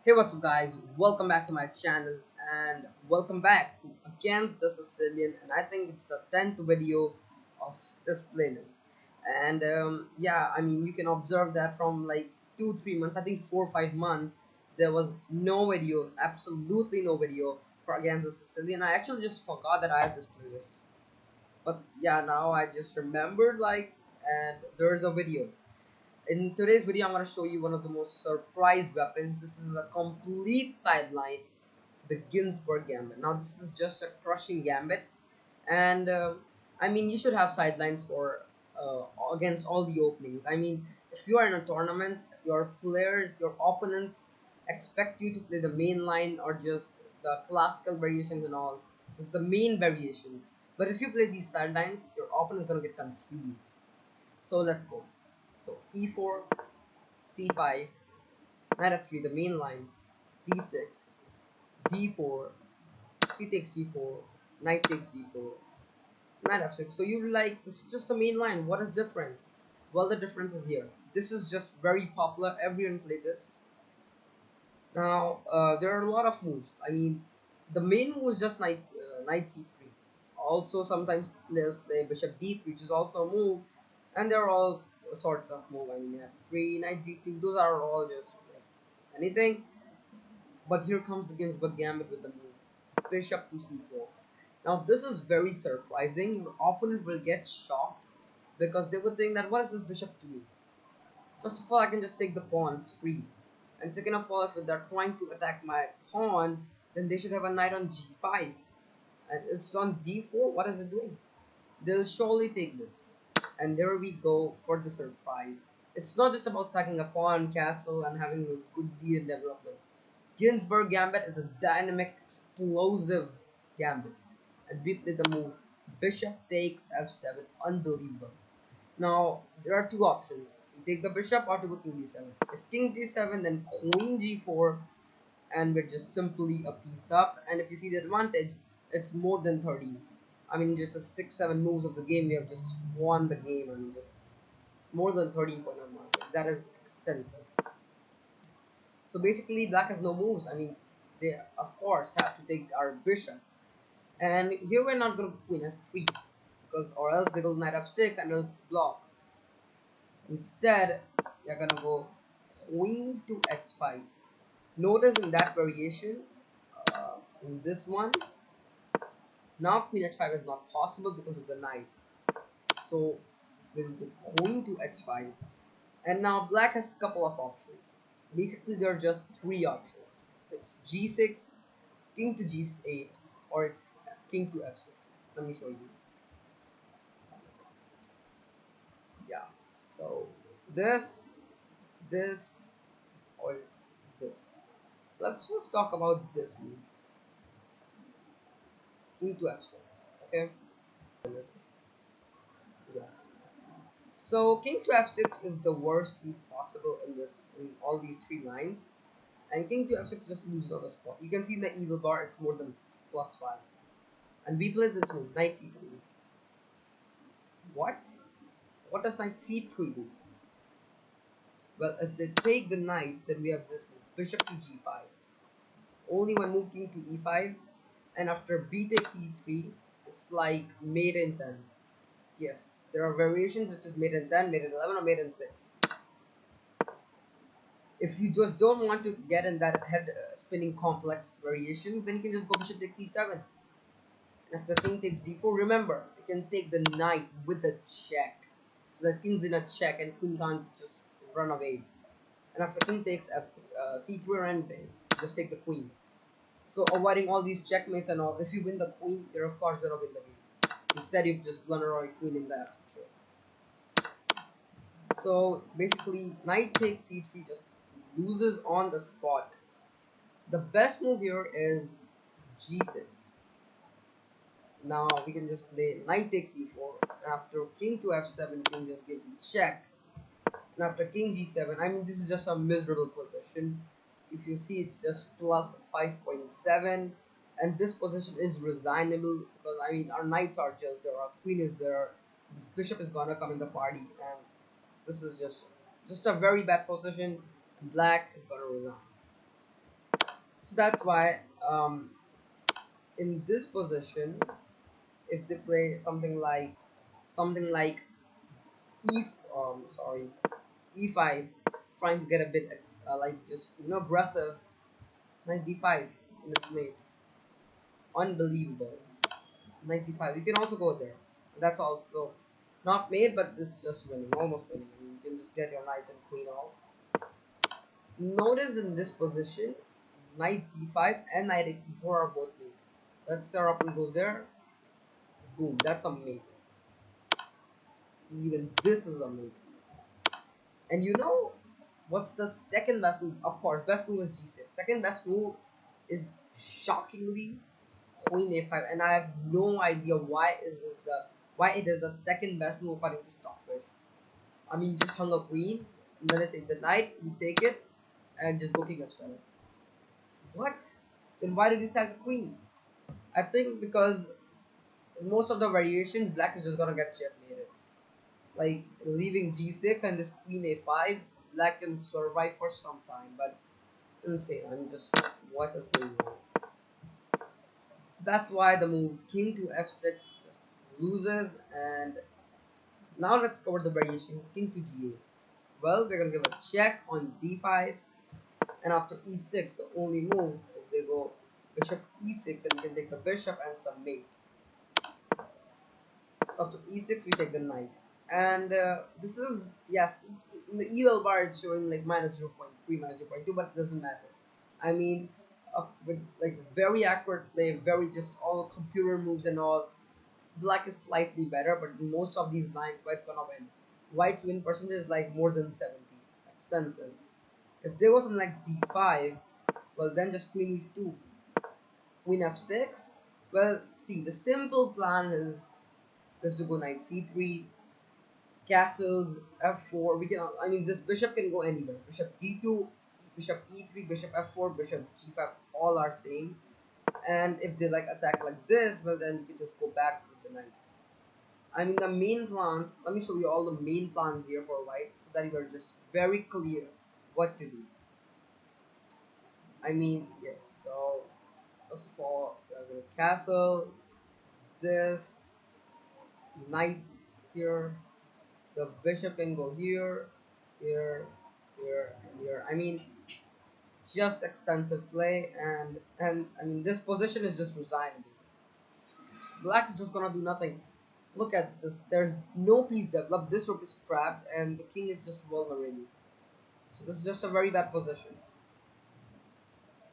Hey, what's up, guys? Welcome back to my channel and welcome back to Against the Sicilian. And I think it's the 10th video of this playlist. And yeah, I mean, you can observe that from like 2 3 months, I think 4 5 months, there was no video, absolutely no video for Against the Sicilian. I actually just forgot that I have this playlist. But yeah, now I just remembered, and there's a video. In today's video, I'm going to show you one of the most surprise weapons. This is a complete sideline, the Ginsberg Gambit. Now, this is just a crushing gambit, and I mean, you should have sidelines for against all the openings. I mean, if you are in a tournament, your players, your opponents expect you to play the main line or just the classical variations and all, just the main variations. But if you play these sidelines, your opponent is gonna get confused. So let's go. So e4, c5, knight f3, the main line, d6, d4, c takes g4, knight takes g4, knight f6. So you like, this is just the main line. What is different? Well, the difference is here. This is just very popular. Everyone played this. Now, there are a lot of moves. I mean, the main move is just knight c3. Also, sometimes players play bishop d3, which is also a move, and there are all sorts of move. I mean, f3, knight d2. Those are all just like anything. But here comes Ginsberg Gambit with the move bishop to c4. Now, this is very surprising. Your opponent will get shocked because they would think that what is this bishop doing? First of all, I can just take the pawn, it's free. And second of all, if they're trying to attack my pawn, then they should have a knight on g5. And it's on d4, what is it doing? They'll surely take this. And there we go for the surprise. It's not just about attacking a pawn, castle, and having a good deal development. Ginsberg Gambit is a dynamic, explosive gambit. And we play the move bishop takes f7, unbelievable. Now, there are two options. To take the bishop or to go king d7. If king d7, then queen g4, and we're just simply a piece up. And if you see the advantage, it's more than 30. I mean, just the 6 7 moves of the game, we have just won the game. I mean, just more than 13 point advantage. That is extensive. So basically, black has no moves. I mean, they of course have to take our bishop. And here we're not going to queen f3 because, or else they go knight f6 and it'll block. Instead, you're gonna go queen to h5. Notice in that variation, in this one, now queen h5 is not possible because of the knight. So we'll do queen to h5. And now black has a couple of options. Basically, there are just three options. It's g6, king to g8, or it's king to f6. Let me show you. Yeah. So this, or it's this. Let's first talk about this move, king to f6. Okay. Yes. So king to f6 is the worst move possible in all these three lines, and king to f6 just loses on the spot. You can see in the evil bar it's more than +5, and we played this move knight c3. What? What does knight c3 do? Well, if they take the knight, then we have this move bishop to g5. Only when move king to e5, and after b takes e3, it's like mate in 10. Yes, there are variations which is mate in 10, mate in 11, or mate in 6. If you just don't want to get in that head spinning complex variations, then you can just go bishop takes e7. And after king takes d4, remember, you can take the knight with the check. So that king's in a check and queen can't just run away. And after king takes c3 or anything, just take the queen. So avoiding all these checkmates and all, if you win the queen, you're of course gonna win the game. Instead, you just blunder a queen in the f. So basically, knight takes c3 just loses on the spot. The best move here is g6. Now we can just play knight takes e4. After king to f7, king just give check. And after king g7, I mean, this is just a miserable position. If you see, it's just plus 5.7, and this position is resignable because I mean our knights are just there, our queen is there, this bishop is gonna come in the party, and this is just a very bad position. Black is gonna resign. So that's why in this position, if they play something like e sorry e5, trying to get a bit like just aggressive, knight d5 in its mate, unbelievable. 95. You can also go there. That's also not made, but it's just winning, almost winning. I mean, you can just get your knight and queen off. Notice in this position, knight d5 and knight h4 are both made. Let's start up and goes there. Boom, that's a mate. Even this is a mate. And you know what's the second best move? Of course, best move is g6. Second best move is shockingly queen a5, and I have no idea why it is the second best move according to Stockfish. I mean, just hung a queen, and then I take the knight, you take it, and just go king f7. What? Then why did you sack the queen? I think because in most of the variations, black is just gonna get checkmated. Like leaving g6 and this queen a5, black can survive for some time, but insane. I'm just what is going on? So that's why the move king to f6 just loses. And now let's cover the variation king to g8. Well, we're gonna give a check on d5, and after e6, the only move if they go bishop e6, and we can take the bishop and some mate. So after e6, we take the knight, and this is yes in the eval bar it's showing like minus 0.3, minus 0.2, but it doesn't matter. I mean, with like very accurate play, very just all computer moves and all, black is slightly better, but in most of these lines, white's gonna win. White's win percentage is like more than 70, extensive. If there was something like d5, well then just queen e2, queen f6. Well, see, the simple plan is we have to go knight c3, castles f4. We can, I mean, this bishop can go anywhere. Bishop d2, bishop e3, bishop f4, bishop g5, all are same. And if they like attack like this, well then we can just go back with the knight. I mean, the main plans, let me show you all the main plans here for white so that you are just very clear what to do. I mean, yes, so first of all, we're going to castle this knight here. The bishop can go here, here, here, and here. I mean, just extensive play, and I mean, this position is just resigned. Black is just gonna do nothing. Look at this. There's no piece developed. This rook is trapped, and the king is just vulnerable. So this is just a very bad position.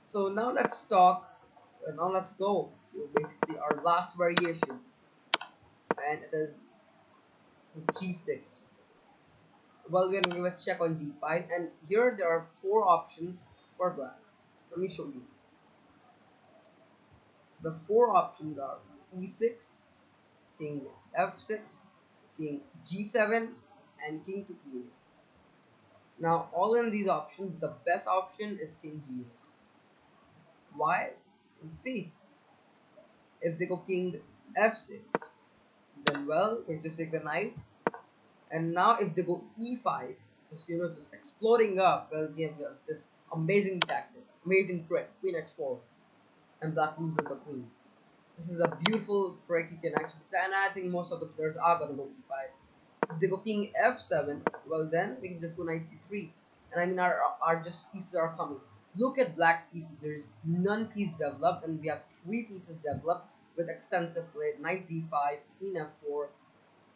So now let's talk. Now let's go to basically our last variation, and it is g6. Well, we're gonna give a check on d5, and here there are four options for black. Let me show you. So the four options are e6, king f6, king g7, and king to e8. Now, all in these options, the best option is king g8. Why? Let's see. If they go king f6, then well, we just take the knight. And now if they go e5, just just exploding up, well, give this amazing tactic, amazing trick, queen h4, and black loses the queen. This is a beautiful trick you can actually play, and I think most of the players are gonna go e5. If they go king f7, well then we can just go knight c3, and I mean our just pieces are coming. Look at black's pieces. There's none piece developed, and we have three pieces developed with extensive play. Knight d5, queen f4.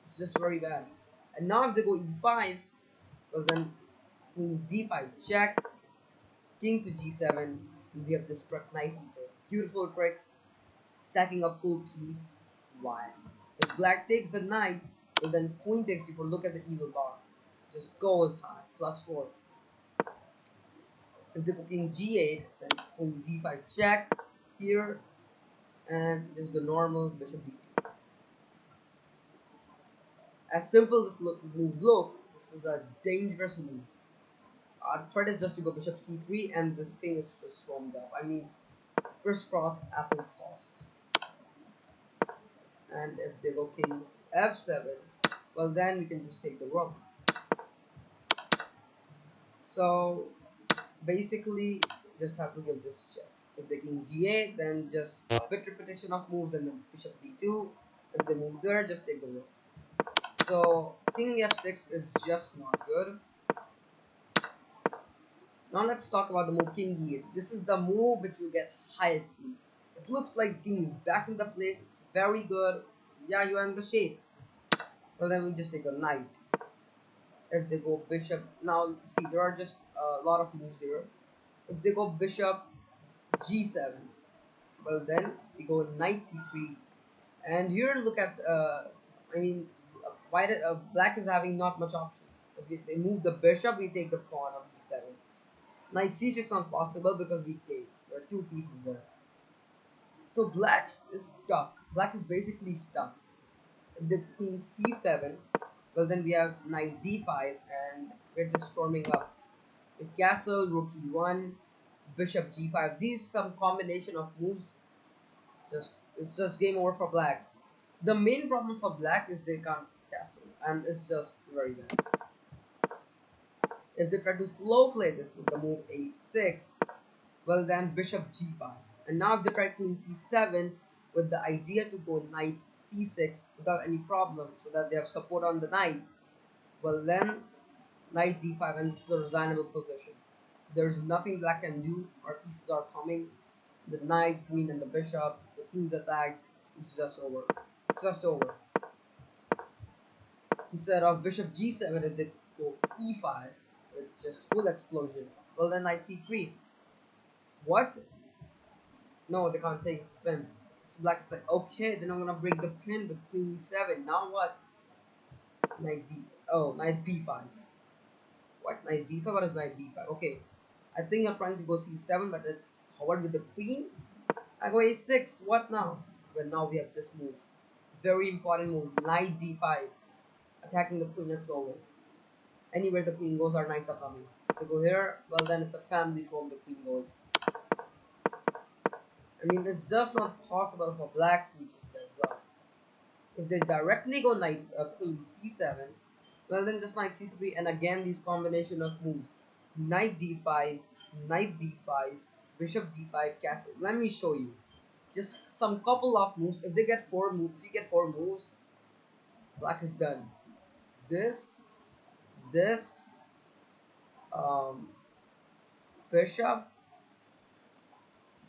It's just very bad. And now if they go e5, well then queen d5 check, king to g7, and we have this trick knight e4. Beautiful trick, stacking a full piece. Why? If black takes the knight, well then queen takes d4. Look at the evil bar. Just goes high, +4. If they go king g8, then queen d5 check here, and just the normal bishop d2. As simple as move looks, this is a dangerous move. Our threat is just to go bishop c3, and this king is just swarmed up. I mean, crisscross applesauce. And if they go king f7, well then we can just take the rook. So basically, just have to give this check. If the king g8, then just a bit repetition of moves, and then bishop d2. If they move there, just take the rook. So king f6 is just not good. Now let's talk about the move king e8. This is the move which will get highest speed. It looks like king is back in the place. It's very good. Yeah, you are in the shape. Well, then we just take a knight. If they go bishop, now see there are just a lot of moves here. If they go bishop g7, well then we go knight c3, and here look at I mean, black is having not much options. If they move the bishop, we take the pawn of d7. Knight c6 not possible because we take. There are two pieces there. So black is stuck. Black is basically stuck. The queen c7. Well, then we have knight d5, and we're just storming up. The castle, rook e1, bishop g5. These some combination of moves. Just it's just game over for black. The main problem for black is they can't castle, and it's just very bad. If they try to slow play this with the move a6, well then bishop g5. And now if they try queen c7 with the idea to go knight c6 without any problem so that they have support on the knight, well then knight d5, and this is a resignable position. There's nothing black can do. Our pieces are coming. The knight, queen, and the bishop. The queen's attacked. It's just over. It's just over. Instead of bishop g7, it did go e5 with just full explosion. Well then knight c3. What? No, they can't take spin. It's black's like, okay, then I'm gonna break the pin with queen e7. Now what? Knight d. Oh, knight b5. What? Knight b5? What is knight b5? Okay. I think I'm trying to go c7, but it's covered with the queen. I go a6. What now? Well, now we have this move. Very important move. Knight d5. Attacking the queen. It's over. Anywhere the queen goes, our knights are coming. To go here, well then it's a family form. The queen goes. I mean, it's just not possible for black to just develop. If they directly go knight queen c7, well then just knight c3, and again these combination of moves: knight d5, knight b5, bishop g5, castle. Let me show you. Just some couple of moves. If they get four moves, if you get four moves, black is done. This, this, um, bishop,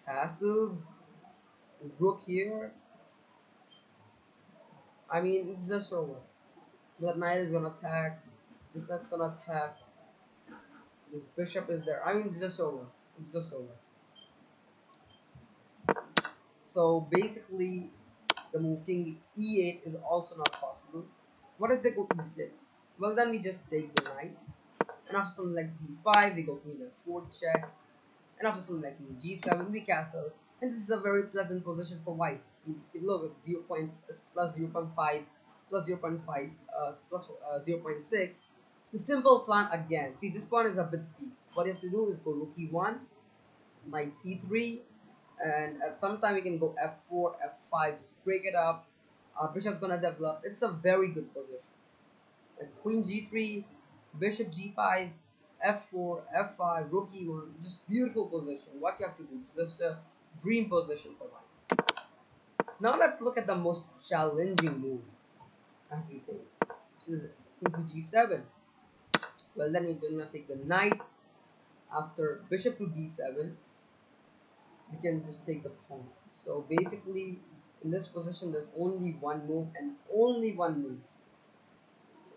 castles, rook here. I mean, it's just over. That knight is gonna attack. This knight's gonna attack. This bishop is there. I mean, it's just over. It's just over. So basically, the move king e8 is also not possible. What if they go e6? Well, then we just take the knight. And after something like d5, we go queen f4 check. And after something like king g7, we castle. And this is a very pleasant position for white. If you look at 0. Plus 0 0.5, plus 0 0.5, plus 0 0.6. The simple plan again. See, this pawn is a bit weak. What you have to do is go rook e1, knight c3, and at some time we can go f4, f5, just break it up. Our bishop gonna develop. It's a very good position. And queen g3, bishop g5, f4, f5, rook e1, just beautiful position. What you have to do is just a dream position for white. Now let's look at the most challenging move, as we say, which is queen to g7. Well, then we're gonna take the knight. After bishop to d7, we can just take the pawn. So basically, in this position, there's only one move and only one move,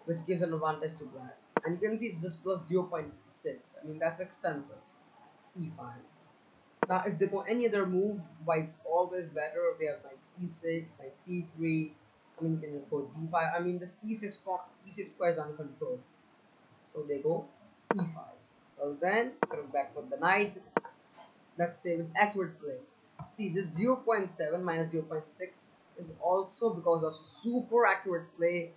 which gives an advantage to black. And you can see it's just plus 0.6. I mean, that's extensive. e5. Now, if they go any other move, white's always better. We have like e6, like c3. I mean, you can just go d5. I mean, this e6 square is uncontrolled. So they go e5. Well, then, coming back with the knight, let's say with accurate play. See, this 0.7 minus 0.6 is also because of super accurate play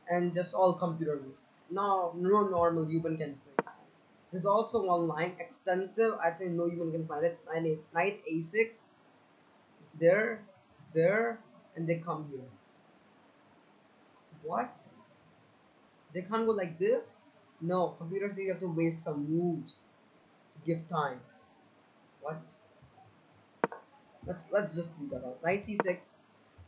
and just all computer moves. No normal human can play this. There's also one line extensive. I think no human can find it. Knight a6. There, there, and they come here. What? They can't go like this? No, computers you have to waste some moves to give time. What? Let's just leave that out. Knight c6.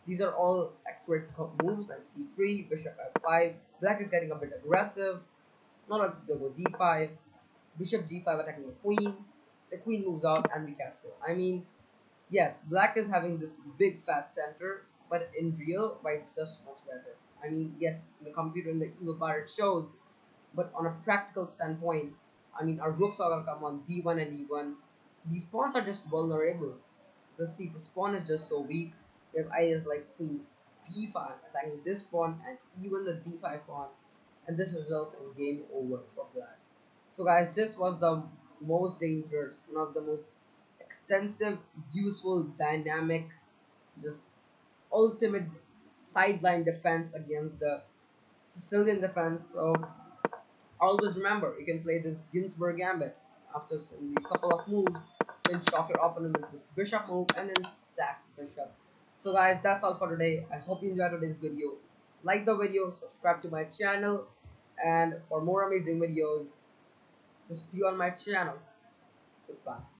These are all accurate moves. Knight c3, bishop f5. Black is getting a bit aggressive. Now let's go d5. Bishop g5 attacking the queen. The queen moves out and we castle. I mean, yes, black is having this big fat center, but in real, white's just much better. I mean, yes, in the computer in the evil bar it shows, but on a practical standpoint, I mean, our rooks are gonna come on d1 and e1. These pawns are just vulnerable. The pawn is just so weak. We have ideas like queen b5 attacking this pawn and even the d5 pawn, and this results in game over for black. So, guys, this was the most dangerous, one of the most extensive, useful, dynamic, just ultimate sideline defense against the Sicilian defense. So always remember, you can play this Ginsberg Gambit after these couple of moves, then shock your opponent with this bishop move, and then sack bishop. So guys, that's all for today. I hope you enjoyed today's video. Like the video, subscribe to my channel, and for more amazing videos, just be on my channel. Goodbye.